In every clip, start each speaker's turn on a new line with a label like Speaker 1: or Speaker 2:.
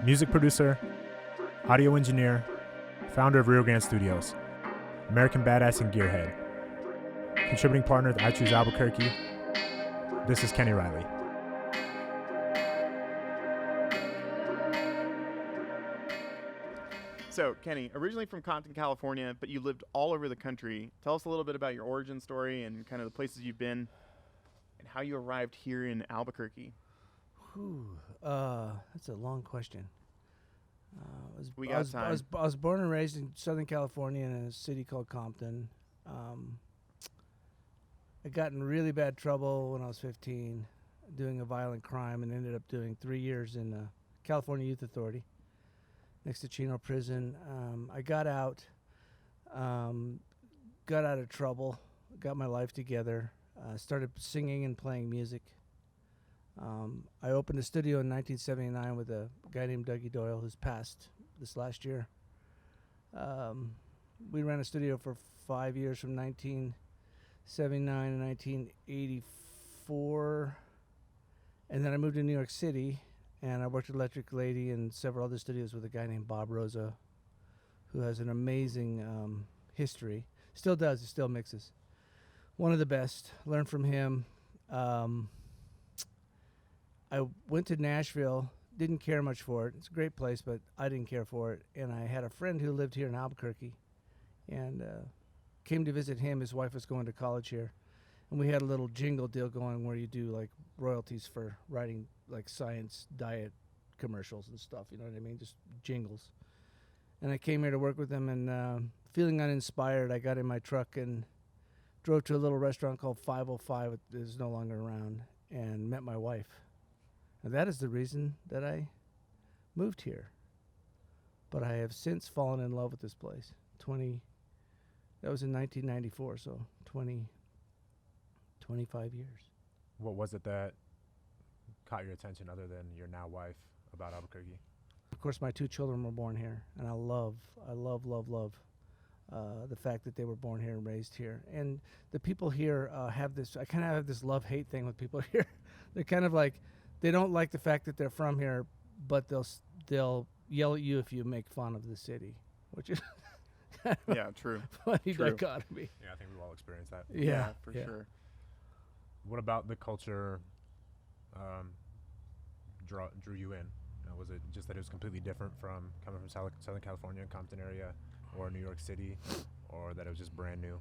Speaker 1: Music producer, audio engineer, founder of Rio Grande Studios, American Badass and Gearhead. Contributing partner of I Choose Albuquerque. This is Kenney Riley.
Speaker 2: So, Kenney, originally from Compton, California, but you lived all over the country. Tell us a little bit about your origin story and kind of the places you've been and how you arrived here in Albuquerque.
Speaker 3: That's a long question.
Speaker 2: We got time.
Speaker 3: I was born and raised in Southern California in a city called Compton. I got in really bad trouble when I was 15 doing a violent crime and ended up doing 3 years in California Youth Authority next to Chino Prison. I got out of trouble, got my life together, started singing and playing music. I opened a studio in 1979 with a guy named Dougie Doyle, who's passed this last year. We ran a studio for 5 years, from 1979 to 1984. And then I moved to New York City, and I worked at Electric Lady and several other studios with a guy named Bob Rosa, who has an amazing history. Still does, he still mixes. One of the best. Learned from him. I went to Nashville, didn't care much for it. It's a great place, but I didn't care for it. And I had a friend who lived here in Albuquerque and came to visit him. His wife was going to college here. And we had a little jingle deal going where you do like royalties for writing like science diet commercials and stuff, you know what I mean? Just jingles. And I came here to work with him, and feeling uninspired, I got in my truck and drove to a little restaurant called 505 that is no longer around, and met my wife. And that is the reason that I moved here. But I have since fallen in love with this place. That was in 1994, so 25 years.
Speaker 1: What was it that caught your attention other than your now wife about Albuquerque?
Speaker 3: Of course, my 2 children were born here, and I love the fact that they were born here and raised here. And the people here have this, I kind of have this love-hate thing with people here. They're kind of like, they don't like the fact that they're from here, but they'll yell at you if you make fun of the city, which is kind of
Speaker 2: Yeah, true.
Speaker 3: funny
Speaker 2: True.
Speaker 3: dichotomy.
Speaker 1: Yeah, I think we've all experienced that.
Speaker 3: Yeah,
Speaker 2: for
Speaker 3: yeah.
Speaker 2: sure.
Speaker 1: What about the culture drew you in? Was it just that it was completely different from coming from Southern California, Compton area, or New York City, or that it was just brand new?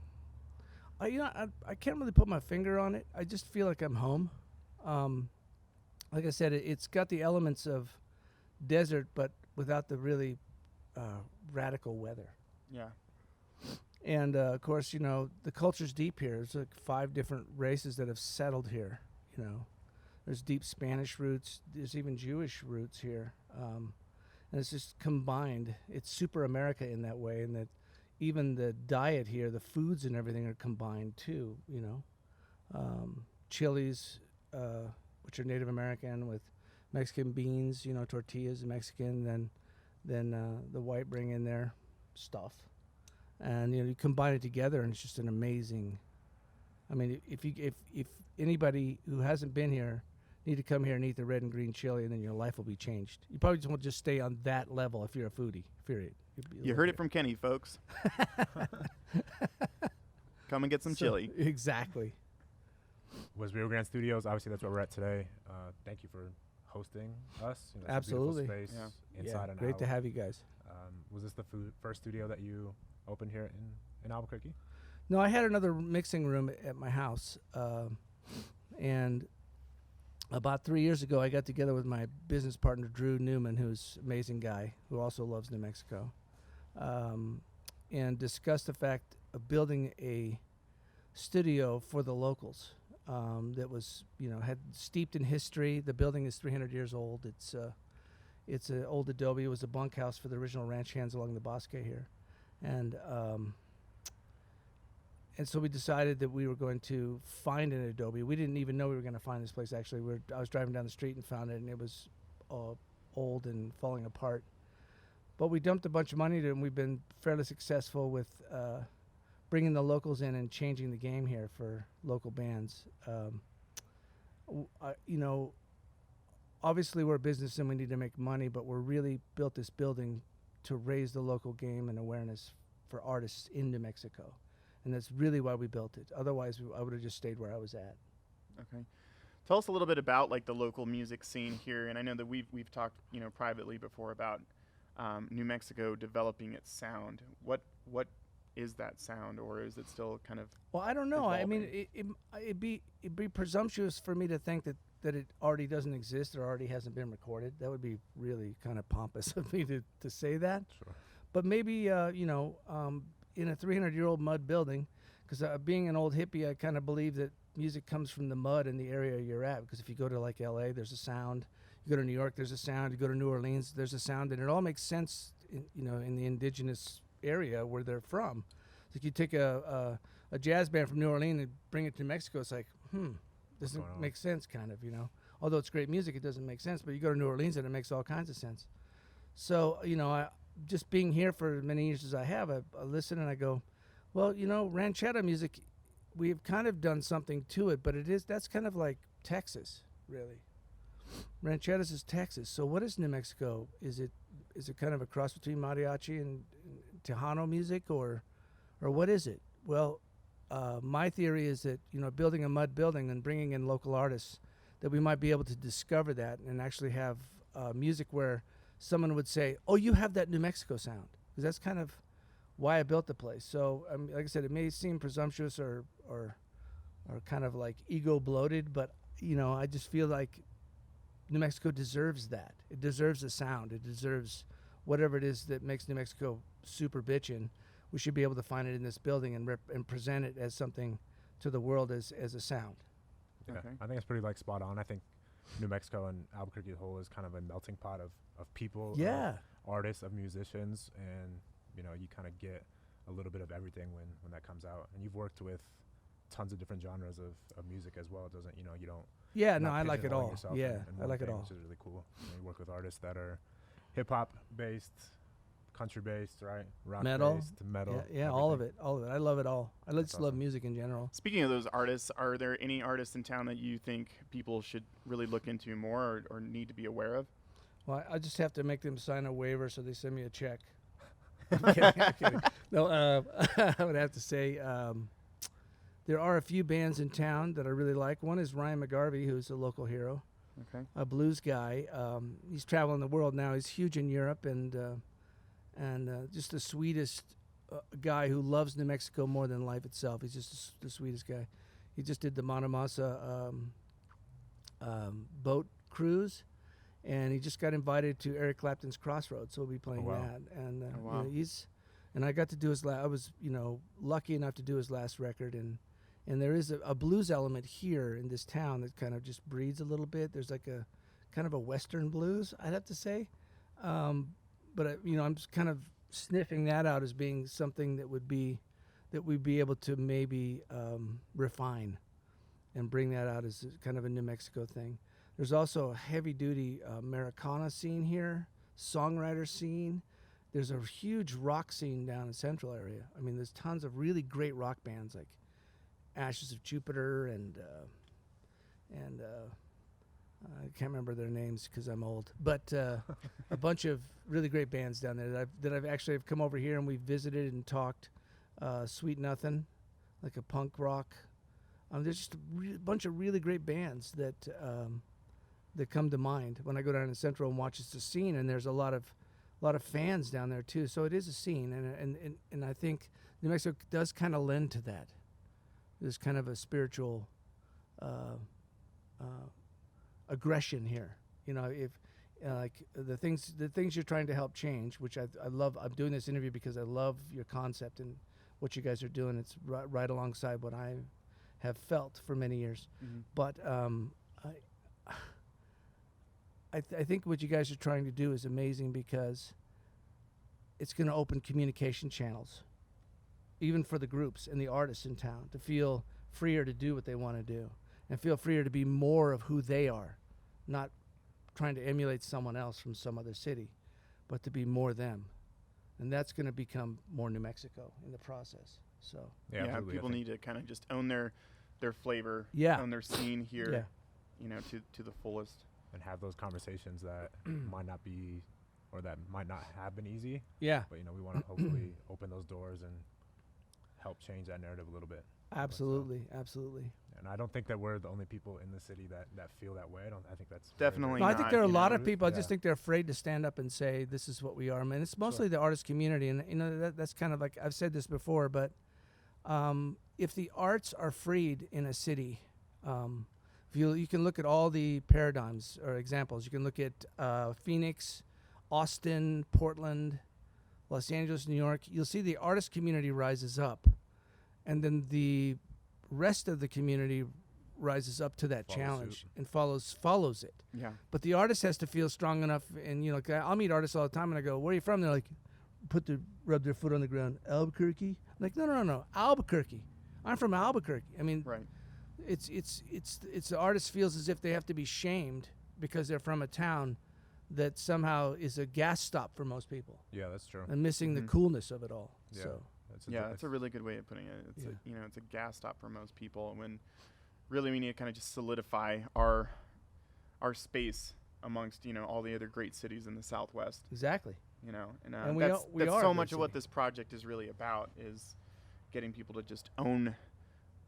Speaker 3: I can't really put my finger on it. I just feel like I'm home. Like I said, it's got the elements of desert, but without the really radical weather.
Speaker 2: Yeah.
Speaker 3: And of course, the culture's deep here. There's like 5 different races that have settled here. There's deep Spanish roots. There's even Jewish roots here, and it's just combined. It's super America in that way, and that even the diet here, the foods and everything are combined too. Chilies, which are Native American, with Mexican beans. Tortillas, Mexican. Then the white bring in their stuff. And you combine it together, and it's just an amazing. I mean, if anybody who hasn't been here need to come here and eat the red and green chili, and then your life will be changed. You probably just won't just stay on that level if you're a foodie. Period.
Speaker 2: You heard it from Kenney, folks. Come and get some chili.
Speaker 3: Exactly.
Speaker 1: Was Rio Grande Studios, obviously that's where we're at today. Thank you for hosting us. It's a
Speaker 3: Absolutely.
Speaker 1: beautiful space, inside and
Speaker 3: great
Speaker 1: out.
Speaker 3: to have you guys.
Speaker 1: Was this the first studio that you opened here in Albuquerque?
Speaker 3: No, I had another mixing room at my house, and about 3 years ago, I got together with my business partner, Drew Newman, who's an amazing guy, who also loves New Mexico, and discussed the fact of building a studio for the locals that was, had steeped in history. The building is 300 years old. It's an old adobe. It was a bunkhouse for the original ranch hands along the Bosque here. And so we decided that we were going to find an adobe. We didn't even know we were going to find this place, actually. I was driving down the street and found it, and it was old and falling apart. But we dumped a bunch of money into it, and we've been fairly successful with bringing the locals in and changing the game here for local bands. obviously we're a business and we need to make money, but we're really built this building to raise the local game and awareness for artists in New Mexico. And that's really why we built it. Otherwise, I would have just stayed where I was at.
Speaker 2: Okay. Tell us a little bit about like the local music scene here. And I know that we've talked, privately before about New Mexico developing its sound. What is that sound, or is it still kind of?
Speaker 3: Well, I don't know. I mean,
Speaker 2: evolving?
Speaker 3: it'd be presumptuous for me to think that it already doesn't exist or already hasn't been recorded. That would be really kind of pompous of me to say that.
Speaker 1: Sure.
Speaker 3: But maybe in a 300-year-old mud building, because being an old hippie, I kind of believe that music comes from the mud in the area you're at. Because if you go to like L.A., there's a sound. You go to New York, there's a sound. You go to New Orleans, there's a sound, and it all makes sense, in the indigenous area where they're from. It's like you take a jazz band from New Orleans and bring it to Mexico. It's like, doesn't make sense, kind of, Although it's great music, it doesn't make sense. But you go to New Orleans and it makes all kinds of sense. So, just being here for as many years as I have, I listen and I go, well, ranchetta music, we've kind of done something to it, but that's kind of like Texas, really. Ranchetta's is Texas. So what is New Mexico? Is it kind of a cross between mariachi and Tejano music, or what is it? Well, my theory is that, building a mud building and bringing in local artists, that we might be able to discover that and actually have music where someone would say, oh, you have that New Mexico sound. Because that's kind of why I built the place. So, like I said, it may seem presumptuous or kind of like ego bloated, but, I just feel like New Mexico deserves that. It deserves a sound. It deserves whatever it is that makes New Mexico super bitchin'. We should be able to find it in this building and present it as something to the world as a sound.
Speaker 1: Yeah,
Speaker 2: Okay.
Speaker 1: I think it's pretty spot on. I think New Mexico and Albuquerque as a whole is kind of a melting pot of people,
Speaker 3: Yeah.
Speaker 1: of artists, of musicians, and you kind of get a little bit of everything when that comes out. And you've worked with tons of different genres of music as well. It doesn't you don't.
Speaker 3: Yeah,
Speaker 1: not
Speaker 3: no, I like it
Speaker 1: pigeonholing
Speaker 3: all.
Speaker 1: yourself
Speaker 3: Yeah,
Speaker 1: in
Speaker 3: I
Speaker 1: one
Speaker 3: like it
Speaker 1: thing,
Speaker 3: all.
Speaker 1: which is really cool. You work with artists that are hip hop based, country based, right? Rock
Speaker 3: Metal.
Speaker 1: based, metal.
Speaker 3: Yeah, all of
Speaker 1: everything.
Speaker 3: it. All of it. I love it all. I just
Speaker 1: That's
Speaker 3: love
Speaker 1: awesome.
Speaker 3: music in general.
Speaker 2: Speaking of those artists, are there any artists in town that you think people should really look into more or need to be aware of?
Speaker 3: Well, I just have to make them sign a waiver so they send me a check. I'm kidding, I'm kidding. No, I would have to say there are a few bands in town that I really like. One is Ryan McGarvey, who's a local hero,
Speaker 2: Okay.
Speaker 3: a blues guy. He's traveling the world now. He's huge in Europe and just the sweetest guy who loves New Mexico more than life itself. He's just the sweetest guy. He just did the Manamasa boat cruise, and he just got invited to Eric Clapton's Crossroads, so we'll be playing
Speaker 1: wow.
Speaker 3: that. And
Speaker 2: Oh, wow.
Speaker 3: and I got to do his I was lucky enough to do his last record, and there is a blues element here in this town that kind of just breeds a little bit. There's like a kind of a Western blues, I'd have to say. But I'm just kind of sniffing that out as being something that we'd be able to maybe refine and bring that out as kind of a New Mexico thing. There's also a heavy-duty Americana scene here, songwriter scene. There's a huge rock scene down in Central area. I mean, there's tons of really great rock bands like Ashes of Jupiter and I can't remember their names because I'm old, but a bunch of really great bands down there that I've actually come over here and we've visited and talked. Sweet Nothing, like a punk rock. There's just a bunch of really great bands that come to mind when I go down to Central and watch. It's a scene, and there's a lot of fans down there too. So it is a scene, and I think New Mexico does kind of lend to that. There's kind of a spiritual aggression here. If like the things you're trying to help change, which I love. I'm doing this interview because I love your concept and what you guys are doing. It's right alongside what I have felt for many years.
Speaker 2: Mm-hmm.
Speaker 3: But I think what you guys are trying to do is amazing because it's going to open communication channels, even for the groups and the artists in town, to feel freer to do what they want to do and feel freer to be more of who they are, not trying to emulate someone else from some other city, but to be more them. And that's going to become more New Mexico in the process. So
Speaker 2: Yeah,
Speaker 1: absolutely.
Speaker 2: people need to kind of just own their flavor,
Speaker 3: Yeah.
Speaker 2: own their scene here,
Speaker 3: yeah,
Speaker 2: to the fullest.
Speaker 1: and have those conversations that might not be, or that might not have been easy.
Speaker 3: Yeah.
Speaker 1: But, we want to hopefully open those doors and help change that narrative a little bit.
Speaker 3: Absolutely. Absolutely.
Speaker 1: And I don't think that we're the only people in the city that feel that way. I think that's
Speaker 2: Definitely
Speaker 3: No, I
Speaker 2: not,
Speaker 3: think there are a
Speaker 2: you
Speaker 3: lot
Speaker 2: know.
Speaker 3: of people. I
Speaker 1: Yeah.
Speaker 3: just think they're afraid to stand up and say, this is what we are. I mean, it's mostly the artist community. And, that's kind of like, I've said this before, but if the arts are freed in a city, if you can look at all the paradigms or examples. You can look at Phoenix, Austin, Portland, Los Angeles, New York. You'll see the artist community rises up. And then the rest of the community rises up to that
Speaker 1: Follows
Speaker 3: challenge
Speaker 1: suit.
Speaker 3: and follows it.
Speaker 2: Yeah.
Speaker 3: But the artist has to feel strong enough. And, 'cause I'll meet artists all the time, and I go, where are you from? They're like, rub their foot on the ground. Albuquerque? I'm like, no. Albuquerque. I'm from Albuquerque. I mean,
Speaker 2: Right.
Speaker 3: it's the artist feels as if they have to be shamed because they're from a town that somehow is a gas stop for most people
Speaker 1: Yeah, that's true.
Speaker 3: and missing the
Speaker 2: Mhm.
Speaker 3: coolness of it all.
Speaker 1: Yeah.
Speaker 3: So
Speaker 2: That's a really good way of putting it. It's
Speaker 3: Yeah.
Speaker 2: it's a gas stop for most people when really we need to kind of just solidify our space amongst, all the other great cities in the Southwest,
Speaker 3: exactly.
Speaker 2: and
Speaker 3: we
Speaker 2: that's
Speaker 3: are a
Speaker 2: so
Speaker 3: great
Speaker 2: much of what
Speaker 3: city.
Speaker 2: this project is really about is getting people to just own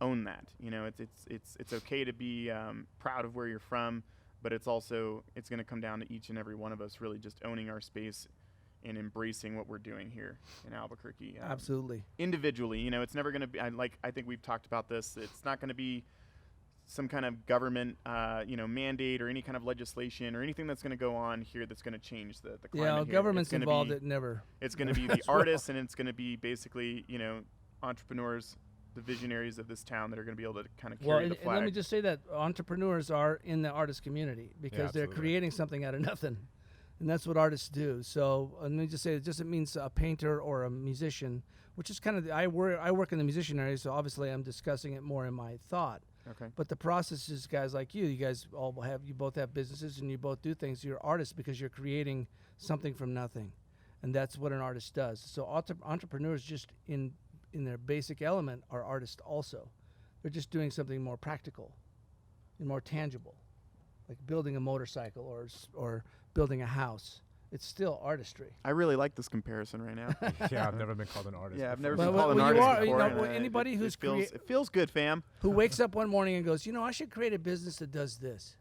Speaker 2: that. It's okay to be proud of where you're from, but it's going to come down to each and every one of us really just owning our space and embracing what we're doing here in Albuquerque.
Speaker 3: Absolutely.
Speaker 2: Individually, it's never going to be, I think we've talked about this, it's not going to be some kind of government, mandate or any kind of legislation or anything that's going to go on here that's going to change the climate here.
Speaker 3: Government's
Speaker 2: It's gonna
Speaker 3: involved.
Speaker 2: be-
Speaker 3: It never.
Speaker 2: It's going to be the artists, and it's going to be basically, entrepreneurs, the visionaries of this town that are going to be able to kind of carry the
Speaker 3: and
Speaker 2: flag.
Speaker 3: let me just say that entrepreneurs are in the artist community because they're
Speaker 1: absolutely.
Speaker 3: creating something out of nothing, and that's what artists do. So let me just say, it doesn't mean a painter or a musician, which is kind of I work in the musician area, so obviously I'm discussing it more in my thought.
Speaker 2: Okay.
Speaker 3: But the process is guys like you guys both have businesses and you both do things. You're artists because you're creating something from nothing, and that's what an artist does. So entrepreneurs just in their basic element are artists also. They're just doing something more practical and more tangible, like building a motorcycle or building a house. It's still artistry.
Speaker 2: I really like this comparison right now.
Speaker 1: Yeah, I've never been called an artist.
Speaker 2: Yeah, I've
Speaker 1: before.
Speaker 2: never been
Speaker 3: Well,
Speaker 2: called an
Speaker 3: well,
Speaker 2: artist
Speaker 3: you are,
Speaker 2: before. and,
Speaker 3: anybody
Speaker 2: it
Speaker 3: who's
Speaker 2: feels, it feels good, fam.
Speaker 3: Who wakes up one morning and goes, I should create a business that does this.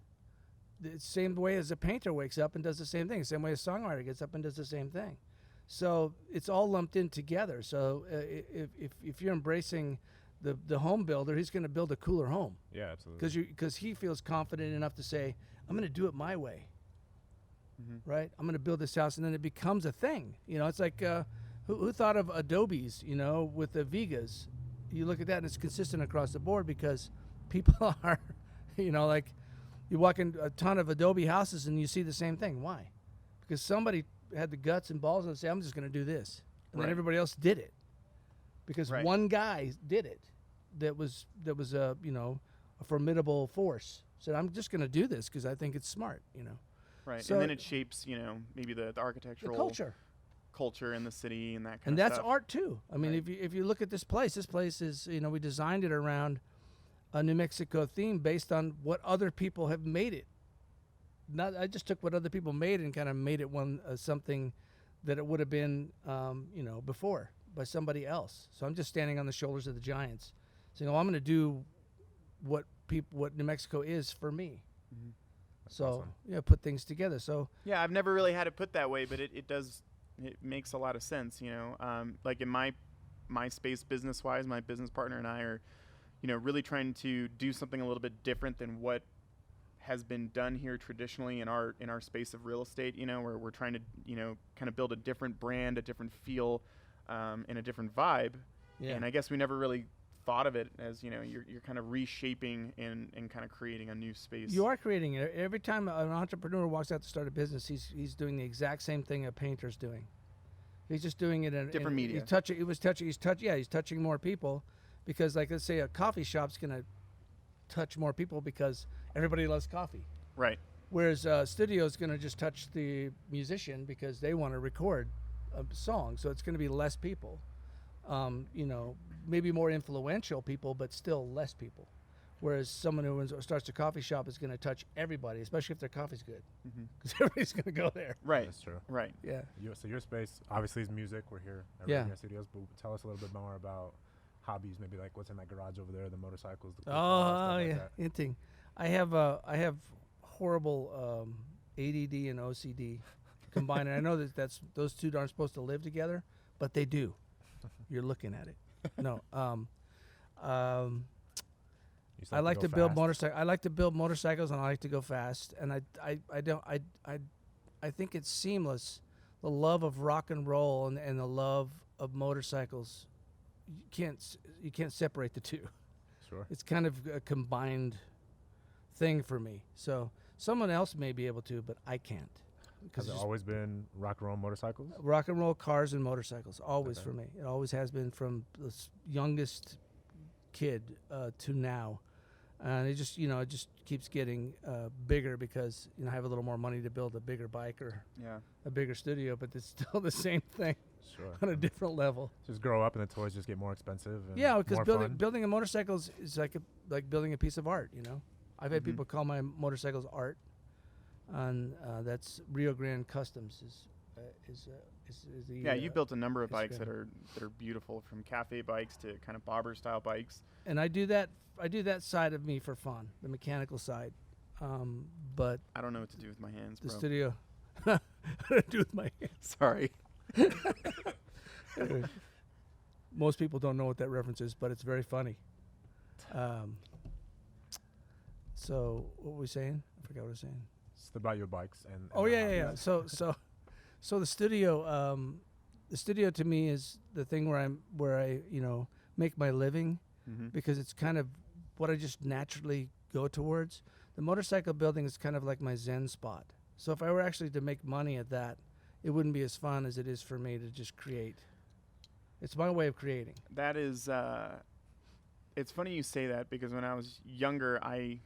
Speaker 3: The same way as a painter wakes up and does the same thing. Same way a songwriter gets up and does the same thing. So it's all lumped in together. So if you're embracing the home builder, he's going to build a cooler home
Speaker 1: Yeah, absolutely.
Speaker 3: because he feels confident enough to say, I'm going to do it my way.
Speaker 2: Mm-hmm.
Speaker 3: Right? I'm going to build this house, and then it becomes a thing. It's like who thought of Adobes? With the Vigas. You look at that, and it's consistent across the board because people are, like you walk in a ton of Adobe houses and you see the same thing. Why? Because somebody had the guts and balls and say, I'm just going to do this, and then
Speaker 2: Right.
Speaker 3: everybody else did it because
Speaker 2: Right.
Speaker 3: one guy did it. That was a formidable force. Said, I'm just going to do this because I think it's smart.
Speaker 2: Right.
Speaker 3: So-
Speaker 2: and then it shapes, maybe the
Speaker 3: The
Speaker 2: architectural
Speaker 3: culture.
Speaker 2: in the city and that kind
Speaker 3: And
Speaker 2: of
Speaker 3: that's
Speaker 2: stuff.
Speaker 3: art too. I mean,
Speaker 2: Right.
Speaker 3: if you look at this place is we designed it around a New Mexico theme based on what other people have made it. I just took what other people made and kind of made it something that it would have been before by somebody else. So I'm just standing on the shoulders of the giants, saying, I'm going to do what New Mexico is for me.
Speaker 2: Mhm.
Speaker 1: That's
Speaker 3: So
Speaker 1: awesome.
Speaker 3: put things together. So
Speaker 2: Yeah, I've never really had it put that way, but it does. It makes a lot of sense, Like in my space business-wise, my business partner and I are, really trying to do something a little bit different than what has been done here traditionally in our space of real estate. Where we're trying to, kind of build a different brand, a different feel, and a different vibe.
Speaker 3: yeah.
Speaker 2: And I guess we never really thought of it as, you're kind of reshaping and kind of creating a new space.
Speaker 3: You are creating it. Every time an entrepreneur walks out to start a business, he's doing the exact same thing a painter's doing. He's just doing it in
Speaker 2: Different media.
Speaker 3: He's touching more people because, like, let's say a coffee shop's gonna touch more people because everybody loves coffee.
Speaker 2: Right.
Speaker 3: Whereas a studio's gonna just touch the musician because they want to record a song, so it's gonna be less people. Maybe more influential people, but still less people. Whereas someone who starts a coffee shop is going to touch everybody, especially if their coffee's good,
Speaker 2: Mhm.
Speaker 3: because everybody's going to go there.
Speaker 2: Right.
Speaker 1: That's true.
Speaker 2: Right.
Speaker 3: Yeah.
Speaker 1: So your space obviously is music. We're here at
Speaker 3: Yeah.
Speaker 1: Rio Grande Studios, but tell us a little bit more about hobbies. Maybe like what's in that garage over there, the motorcycles, the cool cars,
Speaker 3: Oh
Speaker 1: stuff like
Speaker 3: yeah,
Speaker 1: that.
Speaker 3: hinting. I have horrible ADD and OCD combined. And I know that's those two aren't supposed to live together, but they do. You're looking at it. No.
Speaker 1: You just
Speaker 3: I like
Speaker 1: go
Speaker 3: to build
Speaker 1: fast.
Speaker 3: motorcycles. I like to build motorcycles, and I like to go fast. And I think it's seamless. The love of rock and roll and the love of motorcycles, you can't separate the two.
Speaker 1: Sure.
Speaker 3: It's kind of a combined thing for me. So someone else may be able to, but I can't.
Speaker 1: Has it always been rock and roll motorcycles?
Speaker 3: Rock and roll cars and motorcycles, always
Speaker 1: Okay.
Speaker 3: for me. It always has been from the youngest kid to now. And it just keeps getting bigger because I have a little more money to build a bigger bike or
Speaker 2: Yeah.
Speaker 3: a bigger studio, but it's still the same thing
Speaker 1: Sure.
Speaker 3: on a different level.
Speaker 1: Just grow up and the toys just get more expensive. And
Speaker 3: Yeah, because
Speaker 1: more
Speaker 3: building a motorcycle is like building a piece of art. I've had
Speaker 2: Mhm.
Speaker 3: people call my motorcycles art, and that's Rio Grande Customs is the
Speaker 2: Yeah, you built a number of
Speaker 3: it's
Speaker 2: bikes
Speaker 3: good.
Speaker 2: that are beautiful, from cafe bikes to kind of bobber style bikes.
Speaker 3: and I do that side of me for fun, the mechanical side, but
Speaker 2: I don't know what to do with my hands,
Speaker 3: the
Speaker 2: bro.
Speaker 3: studio what do I do with my
Speaker 2: Sorry.
Speaker 3: Anyway, most people don't know what that reference is, but it's very funny. So what were we saying? I forgot what I was saying.
Speaker 1: It's about your bikes and
Speaker 3: Oh
Speaker 1: the
Speaker 3: yeah.
Speaker 1: hobbies.
Speaker 3: So the studio to me is the thing where I make my living,
Speaker 2: Mm-hmm.
Speaker 3: because it's kind of what I just naturally go towards. The motorcycle building is kind of like my Zen spot. So if I were actually to make money at that, it wouldn't be as fun as it is for me to just create. It's my way of creating.
Speaker 2: That is, it's funny you say that, because when I was younger, I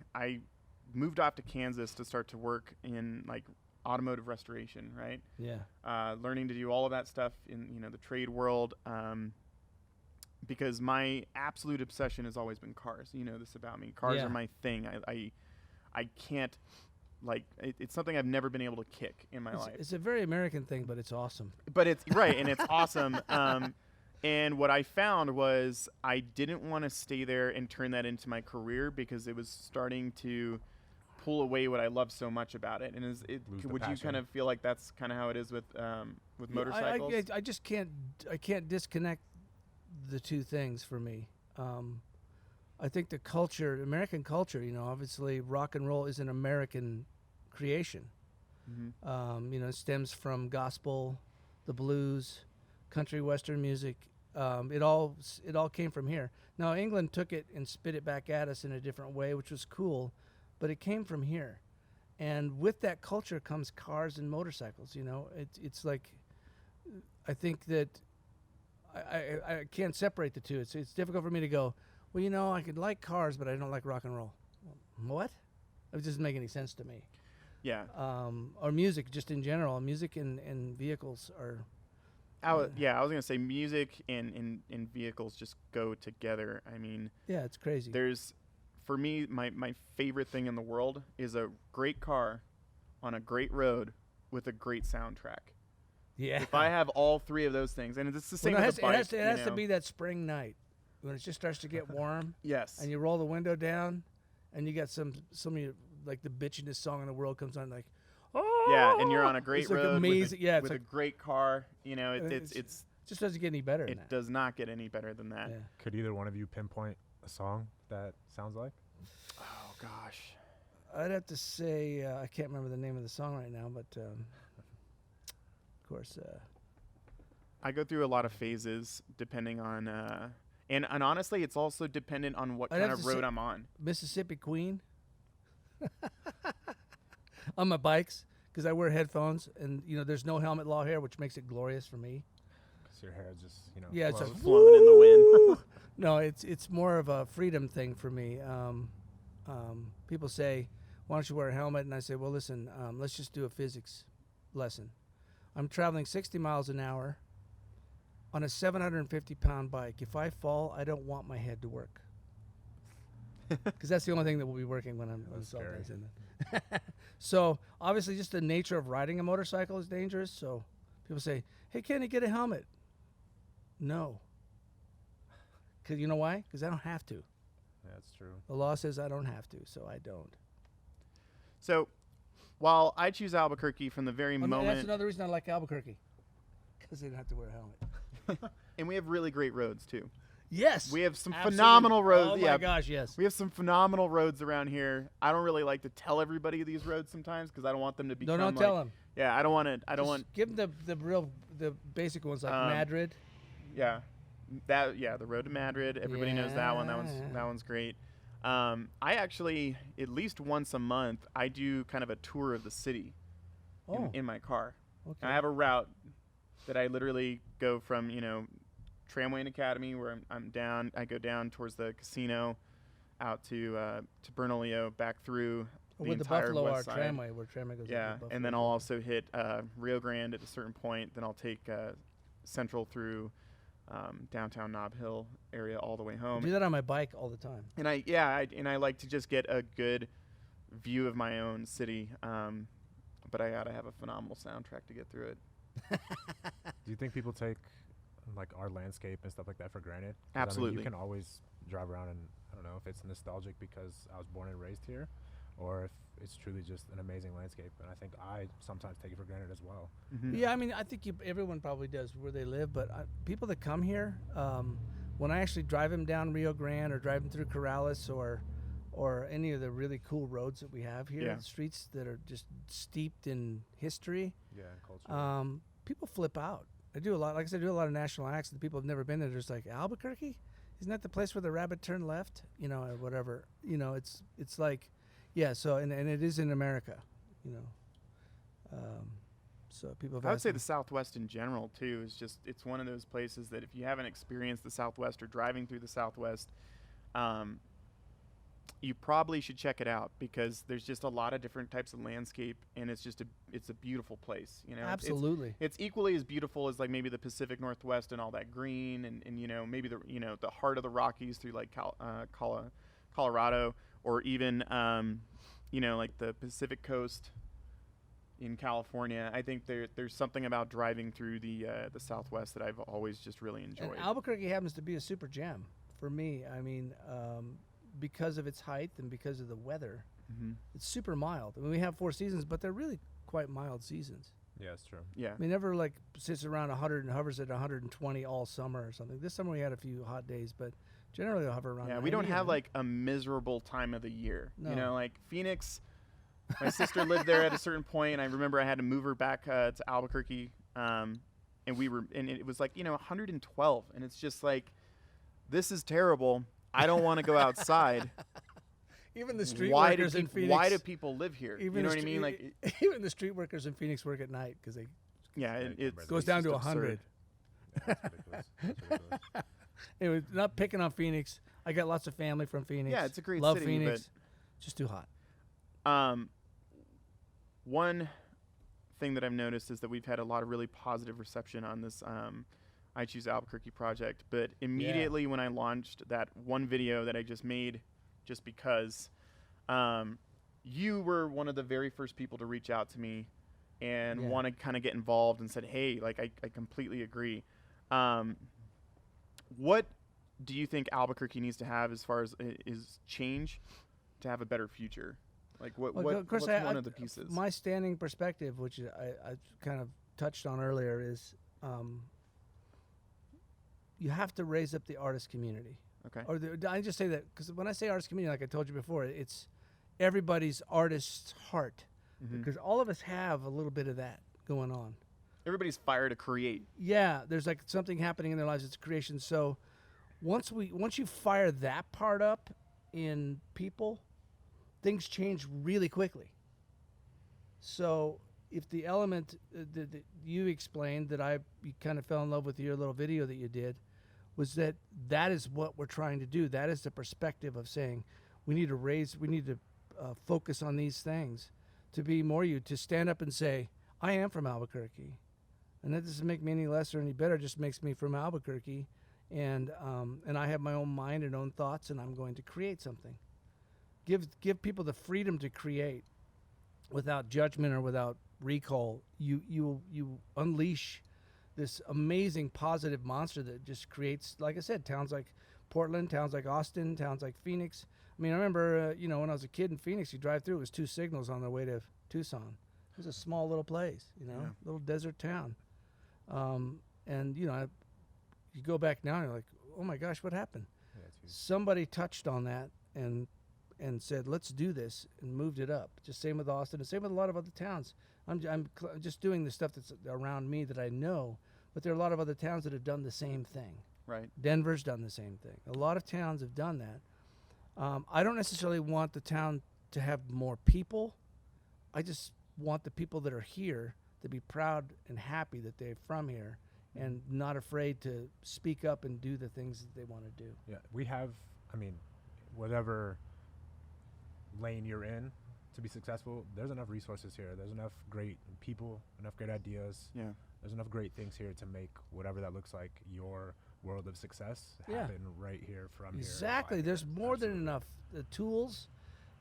Speaker 2: moved off to Kansas to start to work in like automotive restoration, right?
Speaker 3: Yeah.
Speaker 2: Learning to do all of that stuff in the trade world, because my absolute obsession has always been cars. You know this about me. Cars
Speaker 3: Yeah.
Speaker 2: are my thing. I can't, like, it's something I've never been able to kick in my life.
Speaker 3: It's a very American thing, but it's awesome.
Speaker 2: But it's right, and it's awesome. And what I found was I didn't want to stay there and turn that into my career, because it was starting to pull away what I love so much about it. And
Speaker 1: Lose the
Speaker 2: would you
Speaker 1: passion.
Speaker 2: kind of feel like that's kind of how it is with motorcycles?
Speaker 3: I just can't disconnect the two things for me. I think the culture, American culture, obviously rock and roll is an American creation.
Speaker 2: Mm-hmm.
Speaker 3: It stems from gospel, the blues, country western music. It all came from here. Now England took it and spit it back at us in a different way, which was cool, but it came from here. And with that culture comes cars and motorcycles. It's like, I think that I can't separate the two. It's difficult for me to go, well, I could like cars, but I don't like rock and roll. What? It doesn't make any sense to me.
Speaker 2: Yeah.
Speaker 3: Or music, just in general. Music and vehicles are.
Speaker 2: I was going to say music and vehicles just go together. I mean,
Speaker 3: Yeah, it's crazy.
Speaker 2: For me, my favorite thing in the world is a great car on a great road with a great soundtrack.
Speaker 3: Yeah.
Speaker 2: If I have all three of those things, and it's the same with a bike.
Speaker 3: It has to be that spring night when it just starts to get warm.
Speaker 2: Yes.
Speaker 3: And you roll the window down, and you got some like the bitchinest song in the world comes on, like, oh.
Speaker 2: Yeah, and you're on a great
Speaker 3: It's like
Speaker 2: road
Speaker 3: amazing. Yeah, it's
Speaker 2: with
Speaker 3: like,
Speaker 2: a great car. It's
Speaker 3: it just doesn't get any better than
Speaker 2: it
Speaker 3: that.
Speaker 2: does not get any better than that.
Speaker 3: Yeah.
Speaker 1: Could either one of you pinpoint a song that sounds like?
Speaker 2: Oh gosh.
Speaker 3: I'd have to say I can't remember the name of the song right now, but of course.
Speaker 2: I go through a lot of phases depending on, and honestly, it's also dependent on what
Speaker 3: I'd
Speaker 2: kind
Speaker 3: have
Speaker 2: of
Speaker 3: to
Speaker 2: road
Speaker 3: say-
Speaker 2: I'm on.
Speaker 3: Mississippi Queen on my bikes, because I wear headphones, and there's no helmet law here, which makes it glorious for me.
Speaker 1: Because your hair just,
Speaker 3: Yeah, it's
Speaker 1: flows.
Speaker 3: like
Speaker 2: Blowing in the wind.
Speaker 3: No, it's more of a freedom thing for me. People say, "Why don't you wear a helmet?" And I say, "Well, listen, let's just do a physics lesson. I'm traveling 60 miles an hour on a 750-pound bike. If I fall, I don't want my head to work. because that's the only thing that will be working when I'm
Speaker 1: That's
Speaker 3: salt
Speaker 1: scary.
Speaker 3: is in it. So obviously, just the nature of riding a motorcycle is dangerous. So people say, "Hey, Kenney, get a helmet." No. Because you know why? Because I don't have to.
Speaker 1: Yeah, that's true.
Speaker 3: The law says I don't have to, so I don't.
Speaker 2: So, while I choose Albuquerque from the very
Speaker 3: That's
Speaker 2: moment,
Speaker 3: another reason I like Albuquerque, because they don't have to wear a helmet.
Speaker 2: and we have really great roads too.
Speaker 3: Yes.
Speaker 2: We have some
Speaker 3: absolutely.
Speaker 2: phenomenal roads.
Speaker 3: Oh
Speaker 2: yeah,
Speaker 3: my gosh, yes.
Speaker 2: we have some phenomenal roads around here. I don't really like to tell everybody these roads sometimes because I don't want them to become.
Speaker 3: No, don't tell them.
Speaker 2: Yeah, I don't want to. I don't want.
Speaker 3: Give them the basic ones like Madrid.
Speaker 2: Yeah, the road to Madrid. Everybody knows that one. That one's great. I actually, at least once a month, I do kind of a tour of the city in my car.
Speaker 3: Okay.
Speaker 2: And I have a route that I literally go from, Tramway and Academy, where I'm down. I go down towards the casino, out to Bernalillo, back through the
Speaker 3: with the
Speaker 2: entire
Speaker 3: Buffalo
Speaker 2: west
Speaker 3: our
Speaker 2: side.
Speaker 3: tramway, where tramway goes.
Speaker 2: Yeah, and then I'll also hit Rio Grande at a certain point. Then I'll take Central through downtown Nob Hill area all the way
Speaker 3: I
Speaker 2: home.
Speaker 3: do that on my bike all the time.
Speaker 2: And I like to just get a good view of my own city. But I gotta have a phenomenal soundtrack to get through it.
Speaker 1: Do you think people take like our landscape and stuff like that for granted? 'Cause,
Speaker 2: Absolutely.
Speaker 1: you can always drive around, and I don't know if it's nostalgic because I was born and raised here, or if it's truly just an amazing landscape. And I think I sometimes take it for granted as well.
Speaker 2: Mm-hmm.
Speaker 3: Yeah, I mean, I think everyone probably does where they live, but people that come here, when I actually drive them down Rio Grande or drive them through Corrales or any of the really cool roads that we have here,
Speaker 2: Yeah.
Speaker 3: streets that are just steeped in history,
Speaker 1: Yeah, and culture.
Speaker 3: people flip out. I do a lot, like I said, I do a lot of national acts, and people have never been there. They're just like, Albuquerque? Isn't that the place where the rabbit turned left? Or whatever. It's like, yeah, so, and it is in America, so people have
Speaker 2: I would
Speaker 3: asked
Speaker 2: say
Speaker 3: me-
Speaker 2: the Southwest in general too is just, it's one of those places that if you haven't experienced the Southwest or driving through the Southwest, you probably should check it out because there's just a lot of different types of landscape, and it's a beautiful place.
Speaker 3: Absolutely.
Speaker 2: It's equally as beautiful as like maybe the Pacific Northwest and all that green, and maybe the heart of the Rockies through like Colorado, or even like the Pacific Coast in California. I think there's something about driving through the Southwest that I've always just really enjoyed.
Speaker 3: And Albuquerque happens to be a super gem for me. I mean, because of its height and because of the weather, it's super mild. I mean, we have 4 seasons, but they're really quite mild seasons.
Speaker 1: Yeah, it's true.
Speaker 2: Yeah.
Speaker 3: I mean, never like sits around 100 and hovers at 120 all summer or something. This summer we had a few hot days, but generally they'll hover around.
Speaker 2: Yeah, we don't
Speaker 3: 90,
Speaker 2: have
Speaker 3: and-
Speaker 2: like a miserable time of the year.
Speaker 3: No.
Speaker 2: Like Phoenix, my sister lived there at a certain point, and I remember I had to move her back to Albuquerque, and it was like 112, and it's just like, this is terrible. I don't want to go outside.
Speaker 3: Even the street
Speaker 2: Why do
Speaker 3: workers in
Speaker 2: people?
Speaker 3: Phoenix.
Speaker 2: Why do people live here?
Speaker 3: Even
Speaker 2: You know
Speaker 3: the
Speaker 2: what I mean? Like,
Speaker 3: even the street workers in Phoenix work at night because they
Speaker 2: yeah, it
Speaker 1: Goes
Speaker 3: goes
Speaker 2: it's
Speaker 3: down
Speaker 2: just
Speaker 3: to
Speaker 2: absurd.
Speaker 3: 100.
Speaker 1: Yeah, that's ridiculous. That's ridiculous.
Speaker 3: Anyway, not picking on Phoenix. I got lots of family from Phoenix.
Speaker 2: Yeah, it's a great
Speaker 3: Love
Speaker 2: city,
Speaker 3: Phoenix. Just too hot.
Speaker 2: One thing that I've noticed is that we've had a lot of really positive reception on this I Choose Albuquerque project, but immediately when I launched that one video that I just made just because, you were one of the very first people to reach out to me and want to kind of get involved and said, hey, like I completely agree. What do you think Albuquerque needs to have as far as is change to have a better future? Like
Speaker 3: Well, of
Speaker 2: what's
Speaker 3: course,
Speaker 2: one of the pieces?
Speaker 3: My standing perspective, which I kind of touched on earlier, is you have to raise up the artist community.
Speaker 2: Okay.
Speaker 3: Or I just say that because when I say artist community, like I told you before, it's everybody's artist's heart. Because all of us have a little bit of that going on.
Speaker 2: Everybody's fire to create.
Speaker 3: Yeah, there's like something happening in their lives. It's creation. So once you fire that part up in people, things change really quickly. So if the element that you explained that you kind of fell in love with your little video that you did was that is what we're trying to do. That is the perspective of saying we need to focus on these things to be more to stand up and say, I am from Albuquerque. And that doesn't make me any less or any better. It just makes me from Albuquerque. And I have my own mind and own thoughts, and I'm going to create something. give people the freedom to create without judgment or without recall. You unleash this amazing positive monster that just creates, like I said, towns like Portland, towns like Austin, towns like Phoenix. I mean, I remember, when I was a kid in Phoenix, you drive through, it was 2 signals on the way to Tucson. It was a small little place, little desert town. And, you go back now and you're like, oh my gosh, what happened?
Speaker 1: Yeah,
Speaker 3: Somebody touched on that and said, let's do this, and moved it up. Just same with Austin, and same with a lot of other towns. I'm just doing the stuff that's around me that I know, but there are a lot of other towns that have done the same thing.
Speaker 2: Right.
Speaker 3: Denver's done the same thing. A lot of towns have done that. I don't necessarily want the town to have more people. I just want the people that are here to be proud and happy that they're from here and not afraid to speak up and do the things that they want to do.
Speaker 1: Yeah, we have, whatever lane you're in to be successful, there's enough resources here. There's enough great people, enough great ideas.
Speaker 2: Yeah.
Speaker 1: There's enough great things here to make whatever that looks like your world of success happen right here from
Speaker 3: exactly.
Speaker 1: here.
Speaker 3: There's more than enough. The tools.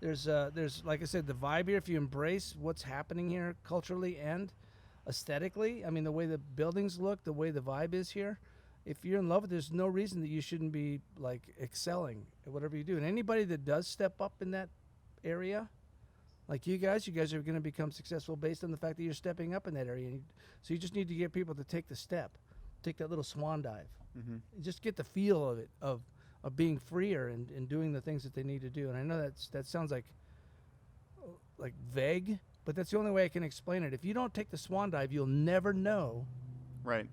Speaker 3: There's like I said, the vibe here. If you embrace what's happening here culturally and aesthetically, the way the buildings look, the way the vibe is here, if you're in love with it, there's no reason that you shouldn't be like excelling at whatever you do. And anybody that does step up in that area, like you guys are going to become successful based on the fact that you're stepping up in that area. So you just need to get people to take the step, take that little swan dive, just get the feel of it, of being freer and doing the things that they need to do. And I know that sounds like vague, but that's the only way I can explain it. If you don't take the swan dive, you'll never know
Speaker 2: Right.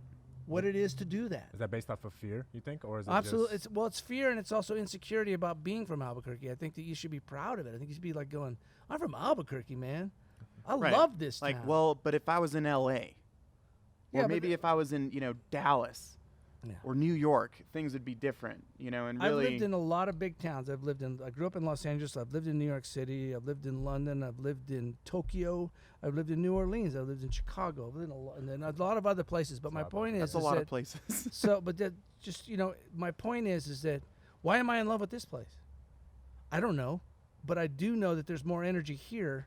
Speaker 3: what it is to do that.
Speaker 1: Is that based off of fear, you think, or is it
Speaker 3: Absolutely.
Speaker 1: just
Speaker 3: It's fear, and it's also insecurity about being from Albuquerque. I think that you should be proud of it. I think you should be like going, I'm from Albuquerque, man. I
Speaker 2: Right.
Speaker 3: love this
Speaker 2: Like,
Speaker 3: town.
Speaker 2: well, but if I was in L.A.
Speaker 3: Yeah,
Speaker 2: or
Speaker 3: but
Speaker 2: maybe if I was in, Dallas
Speaker 3: Yeah.
Speaker 2: or New York, things would be different, and
Speaker 3: I've
Speaker 2: really.
Speaker 3: lived in a lot of big towns. I grew up in Los Angeles. I've lived in New York City. I've lived in London. I've lived in Tokyo. I've lived in New Orleans. I've lived in Chicago. I've lived in and then a lot of other places. But my point is,
Speaker 2: That's a lot of places.
Speaker 3: So, but that just, my point is that why am I in love with this place? I don't know, but I do know that there's more energy here,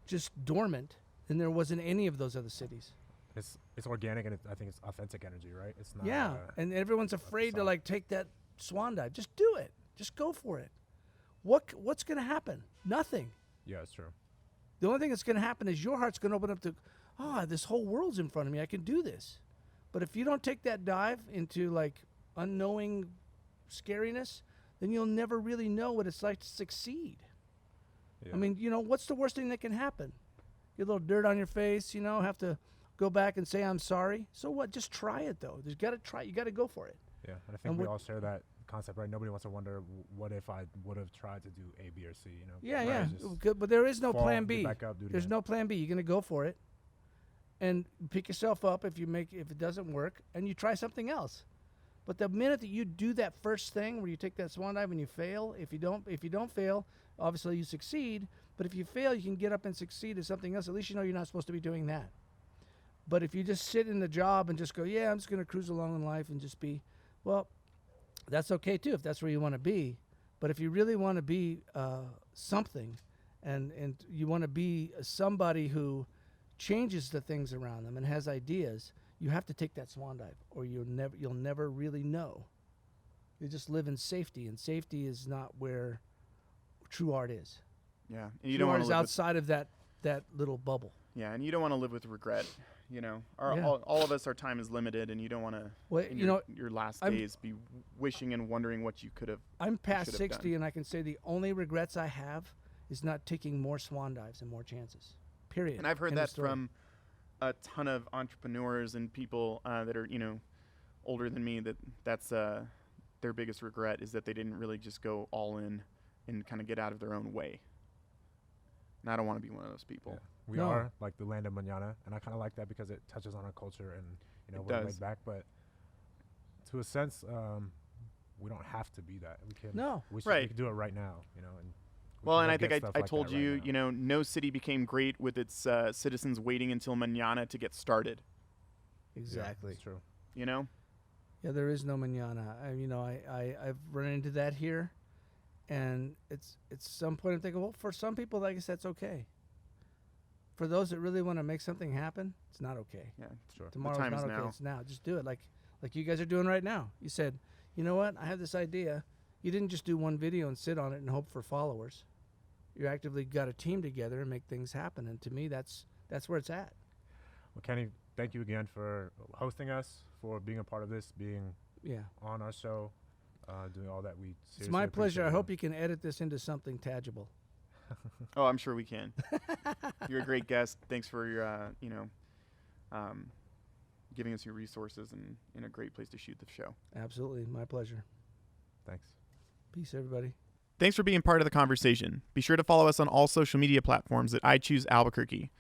Speaker 3: just dormant, than there was in any of those other cities.
Speaker 1: it's organic, and I think it's authentic energy, right? It's not.
Speaker 3: Yeah, and everyone's afraid to take that swan dive. Just do it. Just go for it. What's going to happen? Nothing.
Speaker 1: Yeah, it's true.
Speaker 3: The only thing that's going to happen is your heart's going to open up to, this whole world's in front of me. I can do this. But if you don't take that dive into unknowing scariness, then you'll never really know what it's like to succeed.
Speaker 1: Yeah.
Speaker 3: What's the worst thing that can happen? Get a little dirt on your face, have to go back and say, I'm sorry. So what? Just try it, though. You got to try. You got to go for it.
Speaker 1: Yeah, and I think we all share that concept, right? Nobody wants to wonder, what if I would have tried to do A, B, or C,
Speaker 3: Yeah,
Speaker 1: Right,
Speaker 3: yeah.
Speaker 1: just
Speaker 3: Good, but there is no
Speaker 1: fall,
Speaker 3: plan
Speaker 1: get
Speaker 3: B.
Speaker 1: back up, do it
Speaker 3: There's
Speaker 1: again.
Speaker 3: no plan B. You're going to go for it and pick yourself up if it doesn't work, and you try something else. But the minute that you do that first thing where you take that swan dive and you fail, if you don't fail, obviously you succeed. But if you fail, you can get up and succeed at something else. At least you know you're not supposed to be doing that. But if you just sit in the job and just go, yeah, I'm just going to cruise along in life and just be, well, that's okay too if that's where you want to be. But if you really want to be something, and you want to be somebody who changes the things around them and has ideas, you have to take that swan dive, or you'll never really know. You just live in safety, and safety is not where true art is.
Speaker 2: Yeah, and you
Speaker 3: True
Speaker 2: don't
Speaker 3: art
Speaker 2: want
Speaker 3: is
Speaker 2: to live
Speaker 3: outside of that little bubble.
Speaker 2: Yeah, and you don't want to live with regret. All of us, our time is limited, and you don't want to,
Speaker 3: Well,
Speaker 2: your last
Speaker 3: I'm-
Speaker 2: days, be wishing and wondering what you could have.
Speaker 3: I'm past
Speaker 2: should've
Speaker 3: 60,
Speaker 2: done.
Speaker 3: and I can say the only regrets I have is not taking more swan dives and more chances. Period.
Speaker 2: And I've heard
Speaker 3: End of
Speaker 2: that
Speaker 3: story.
Speaker 2: from a ton of entrepreneurs and people that are, older than me. That's their biggest regret is that they didn't really just go all in and kind of get out of their own way. And I don't want to be one of those people.
Speaker 1: Yeah. We
Speaker 3: No.
Speaker 1: are like the land of mañana, and I kind of like that because it touches on our culture, and
Speaker 2: It
Speaker 1: we're
Speaker 2: does.
Speaker 1: laid back. But to a sense, we don't have to be that. We can.
Speaker 3: No.
Speaker 1: We
Speaker 2: Right.
Speaker 1: can do it right now. And we
Speaker 2: Well,
Speaker 1: can
Speaker 2: and I
Speaker 1: get
Speaker 2: think
Speaker 1: stuff
Speaker 2: I
Speaker 1: like
Speaker 2: told
Speaker 1: that
Speaker 2: you,
Speaker 1: right now.
Speaker 2: no city became great with its citizens waiting until mañana to get started.
Speaker 3: Exactly.
Speaker 1: Yeah, it's true.
Speaker 3: Yeah, there is no mañana. I've run into that here, And it's some point I'm thinking, well, for some people, I guess that's okay. For those that really want to make something happen, it's not okay.
Speaker 2: Yeah,
Speaker 1: Sure.
Speaker 3: Tomorrow's
Speaker 2: time
Speaker 3: not
Speaker 2: is
Speaker 3: okay.
Speaker 2: now.
Speaker 3: It's now. Just do it, like you guys are doing right now. You said, you know what? I have this idea. You didn't just do one video and sit on it and hope for followers. You actively got a team together and make things happen. And to me, that's where it's at.
Speaker 1: Well, Kenney, thank you again for hosting us, for being a part of this, being
Speaker 3: Yeah.
Speaker 1: on our show, doing all that. We
Speaker 3: It's
Speaker 1: seriously
Speaker 3: my pleasure. I
Speaker 1: appreciate
Speaker 3: hope you can edit this into something tangible.
Speaker 2: Oh, I'm sure we can. You're a great guest. Thanks for your, giving us your resources and a great place to shoot the show.
Speaker 3: Absolutely. My pleasure.
Speaker 1: Thanks.
Speaker 3: Peace, everybody.
Speaker 2: Thanks for being part of the conversation. Be sure to follow us on all social media platforms at I Choose Albuquerque.